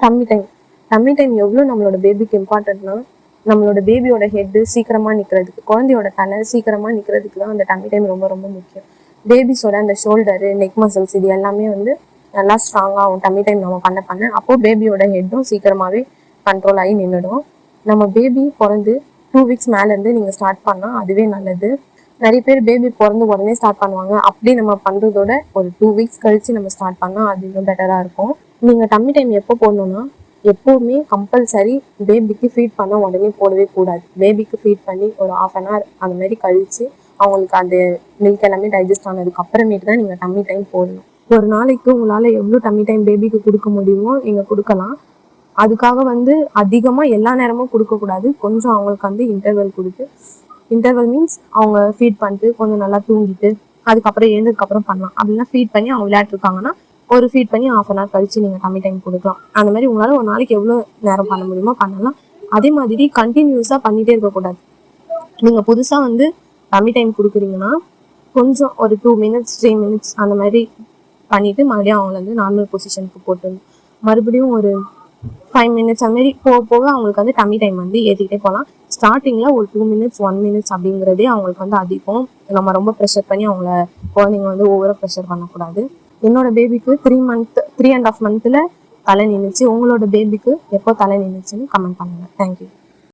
Dummy time எவ்வளோ நம்மளோட பேபிக்கு இம்பார்ட்டன்ட்னா, நம்மளோட பேபியோட ஹெட்டு சீக்கிரமாக நிற்கிறதுக்கு, குழந்தையோட தலை சீக்கிரமாக நிற்கிறதுக்கு தான் அந்த டம்மி டைம் ரொம்ப ரொம்ப முக்கியம். பேபிஸோட அந்த ஷோல்டரு, நெக் மசில்ஸ் இது எல்லாமே வந்து நல்லா ஸ்ட்ராங்காகும் டம்மி டைம் நம்ம பண்ண. அப்போது பேபியோட ஹெட்டும் சீக்கிரமாகவே கண்ட்ரோல் ஆகி நின்றுடும். நம்ம பேபி பிறந்து 2 வீக்ஸ் மேலேருந்து நீங்கள் ஸ்டார்ட் பண்ணால் அதுவே நல்லது. நிறைய பேர் பேபி பிறந்து உடனே ஸ்டார்ட் பண்ணுவாங்க. அப்படி நம்ம பண்ணுறதோட ஒரு 2 வீக்ஸ் கழித்து நம்ம ஸ்டார்ட் பண்ணால் அது இன்னும் பெட்டராக இருக்கும். நீங்கள் டம்மி டைம் எப்போ போடணுன்னா, எப்போவுமே கம்பல்சரி பேபிக்கு ஃபீட் பண்ண உடனே போடவே கூடாது. பேபிக்கு ஃபீட் பண்ணி ஒரு 1/2 hour அந்த மாதிரி கழித்து அவங்களுக்கு அந்த மில்க் எல்லாமே டைஜஸ்ட் ஆனதுக்கு அப்புறமேட்டு தான் நீங்கள் டம்மி டைம் போடணும். ஒரு நாளைக்கு உங்களால் எவ்வளோ டம்மி டைம் பேபிக்கு கொடுக்க முடியுமோ நீங்கள் கொடுக்கலாம். அதுக்காக வந்து அதிகமாக எல்லா நேரமும் கொடுக்கக்கூடாது. கொஞ்சம் அவங்களுக்கு வந்து இன்டர்வல் கொடுத்து, இன்டர்வல் மீன்ஸ் அவங்க ஃபீட் பண்ணிட்டு கொஞ்சம் நல்லா தூங்கிட்டு அதுக்கப்புறம் எழுந்ததுக்கப்புறம் பண்ணலாம். அப்படின்னா ஃபீட் பண்ணி அவங்க விளையாட்டுருக்காங்கன்னா ஒரு ஃபீட் பண்ணி 1/2 hour கழித்து நீங்கள் டம்மி டைம் கொடுக்கலாம். அந்த மாதிரி உங்களால் ஒரு நாளைக்கு எவ்வளோ நேரம் பண்ண முடியுமோ பண்ணலாம். அதே மாதிரி கண்டினியூஸாக பண்ணிகிட்டே இருக்கக்கூடாது. நீங்கள் புதுசாக வந்து டம்மி டைம் கொடுக்குறீங்கன்னா கொஞ்சம் ஒரு 2 minutes 3 minutes அந்த மாதிரி பண்ணிவிட்டு மறுபடியும் அவங்கள வந்து நார்மல் பொசிஷனுக்கு போட்டுடணும். மறுபடியும் ஒரு 5 minutes அந்த மாதிரி போக போக அவங்களுக்கு வந்து டம்மி டைம் வந்து ஏற்றிக்கிட்டே போகலாம். ஸ்டார்டிங்கில் ஒரு 2 minutes 1 minutes அப்படிங்கிறதே அவங்களுக்கு வந்து அதிகம். நம்ம ரொம்ப ப்ரெஷர் பண்ணி அவங்கள குழந்தைங்க வந்து ஓவராக ப்ரெஷர் பண்ணக்கூடாது. என்னோட பேபிக்கு 3.5 months தலை நின்றுச்சு. உங்களோட பேபிக்கு எப்போ தலை நின்றுச்சுன்னு கமெண்ட் பண்ணுங்கள். தேங்க்யூ.